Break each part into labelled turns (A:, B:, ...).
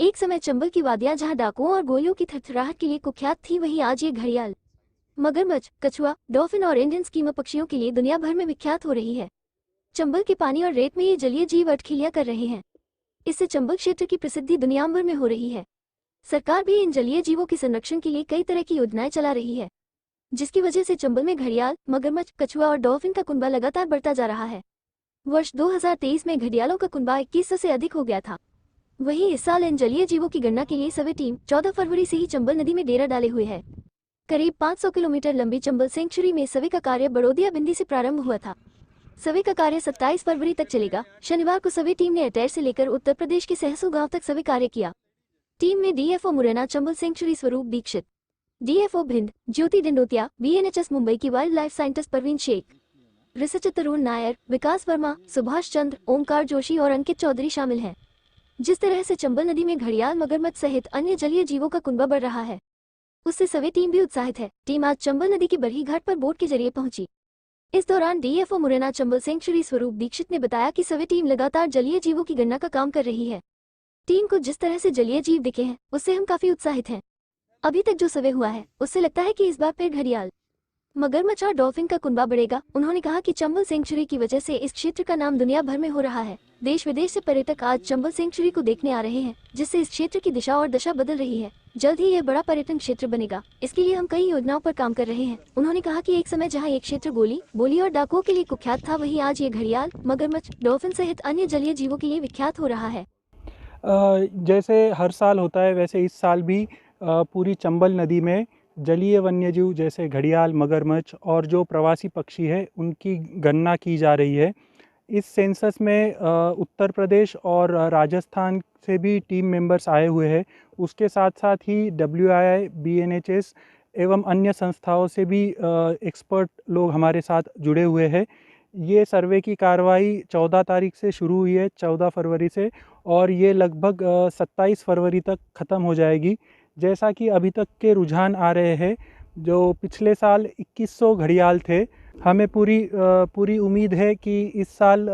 A: एक समय चंबल की वादियां जहां डाकुओं और गोलियों की थरथराहट के लिए कुख्यात थी, वहीं आज ये घड़ियाल, मगरमच्छ, कछुआ, डॉल्फिन और इंडियन स्कीमर पक्षियों के लिए दुनिया भर में विख्यात हो रही है। चंबल के पानी और रेत में ये जलीय जीव अठखेलियां कर रहे हैं। इससे चंबल क्षेत्र की प्रसिद्धि दुनिया भर में हो रही है। सरकार भी इन जलीय जीवों के संरक्षण के लिए कई तरह की योजनाएं चला रही है, जिसकी वजह से चंबल में घड़ियाल, मगरमच्छ, कछुआ और डॉल्फिन का कुनबा लगातार बढ़ता जा रहा है। वर्ष 2023 में घड़ियालों का कुनबा 2100 से अधिक हो गया था। वहीं इस साल इन जलीय जीवों की गणना के लिए सर्वे टीम 14 फरवरी से ही चंबल नदी में डेरा डाले हुए है। करीब 500 किलोमीटर लंबी चंबल सेंचुरी में सर्वे का कार्य बड़ौदिया बिंदी से प्रारंभ हुआ था। सर्वे का कार्य 27 फरवरी तक चलेगा। शनिवार को सर्वे टीम ने अटैर से लेकर उत्तर प्रदेश के सहसू गांव तक सर्वे कार्य किया। टीम में DFO Morena Chambal sanctuary Swaroop Dikshit, DFO Bhind Jyoti Dindotiya, BNHS Mumbai की wildlife scientist Parveen Shaikh, researcher Tarun Nair, Vikas Verma, Subhash Chandra, Omkar Joshi और अंकित चौधरी शामिल हैं। जिस तरह से चंबल नदी में घड़ियाल, मगरमच्छ सहित अन्य जलीय जीवों का कुनबा बढ़ रहा है, उससे सर्वे टीम भी उत्साहित है। टीम आज चंबल नदी की बरही घाट पर बोट के जरिए पहुंची। इस दौरान डीएफओ मुरैना चंबल सेंचुरी स्वरूप दीक्षित ने बताया कि सर्वे टीम लगातार जलीय जीवों की गणना का काम कर रही है। टीम को जिस तरह से जलीय जीव दिखे हैं, उससे हम काफी उत्साहित हैं। अभी तक जो सर्वे हुआ है, उससे लगता है कि इस बार फिर घड़ियाल, मगरमच्छ और डॉल्फिन का कुनबा बढ़ेगा। उन्होंने कहा कि चंबल सेंचुरी की वजह से इस क्षेत्र का नाम दुनिया भर में हो रहा है। देश विदेश से पर्यटक आज चंबल सेंचुरी को देखने आ रहे हैं, जिससे इस क्षेत्र की दिशा और दशा बदल रही है। जल्द ही यह बड़ा पर्यटन क्षेत्र बनेगा। इसके लिए हम कई योजनाओं पर काम कर रहे हैं। उन्होंने कहा कि एक समय जहां एक क्षेत्र गोली, बोली और डाकुओं के लिए कुख्यात था, वहीं आज ये घड़ियाल, मगरमच्छ, डॉल्फिन सहित अन्य जलीय जीवों के लिए विख्यात हो रहा है।
B: जैसे हर साल होता है, वैसे इस साल भी पूरी चंबल नदी में जलीय वन्यजीव जैसे घड़ियाल, मगरमच्छ और जो प्रवासी पक्षी है, उनकी गणना की जा रही है। इस सेंसस में उत्तर प्रदेश और राजस्थान से भी टीम मेंबर्स आए हुए हैं। उसके साथ साथ ही WII, BNHS एवं अन्य संस्थाओं से भी एक्सपर्ट लोग हमारे साथ जुड़े हुए हैं। ये सर्वे की कार्रवाई 14 तारीख से शुरू हुई है, 14 फरवरी से, और ये लगभग 27 फरवरी तक ख़त्म हो जाएगी। जैसा कि अभी तक के रुझान आ रहे हैं, जो पिछले साल 2100 घड़ियाल थे, हमें पूरी उम्मीद है कि इस साल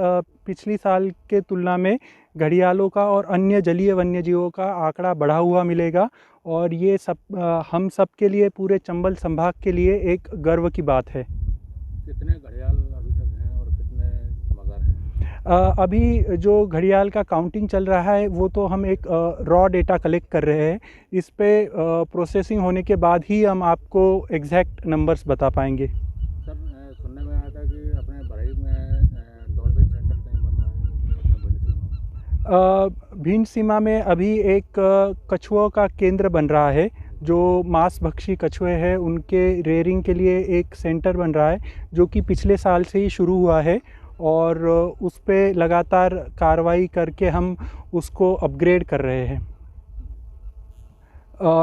B: पिछली साल के तुलना में घड़ियालों का और अन्य जलीय वन्यजीवों का आंकड़ा बढ़ा हुआ मिलेगा। और ये सब हम सब के लिए, पूरे चंबल संभाग के लिए एक गर्व की बात है।
C: कितने घड़ियाल अभी तक हैं और कितने मगर हैं?
B: अभी जो घड़ियाल का काउंटिंग चल रहा है, वो तो हम एक रॉ डेटा कलेक्ट कर रहे हैं। इस पे प्रोसेसिंग होने के बाद ही हम आपको एग्जैक्ट नंबर्स बता पाएंगे।
C: सर, सुनने में आया था कि अपने बरई में डॉल्फिन सेंटर कहीं बन रहा है अपने भिंड सीमा में।
B: भिंड सीमा में अभी एक कछुओं का केंद्र बन रहा है। जो मांसभक्षी कछुए हैं, उनके रेयरिंग के लिए एक सेंटर बन रहा है, जो कि पिछले साल से ही शुरू हुआ है। और उस पे लगातार कार्रवाई करके हम उसको अपग्रेड कर रहे हैं।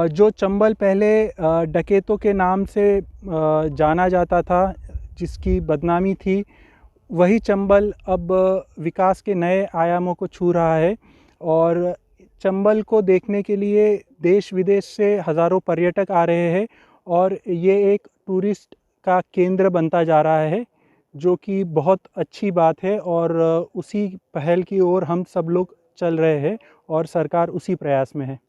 B: जो चंबल पहले डकैतों के नाम से जाना जाता था, जिसकी बदनामी थी, वही चंबल अब विकास के नए आयामों को छू रहा है। और चंबल को देखने के लिए देश विदेश से हज़ारों पर्यटक आ रहे हैं, और ये एक टूरिस्ट का केंद्र बनता जा रहा है, जो कि बहुत अच्छी बात है। और उसी पहल की ओर हम सब लोग चल रहे हैं, और सरकार उसी प्रयास में है।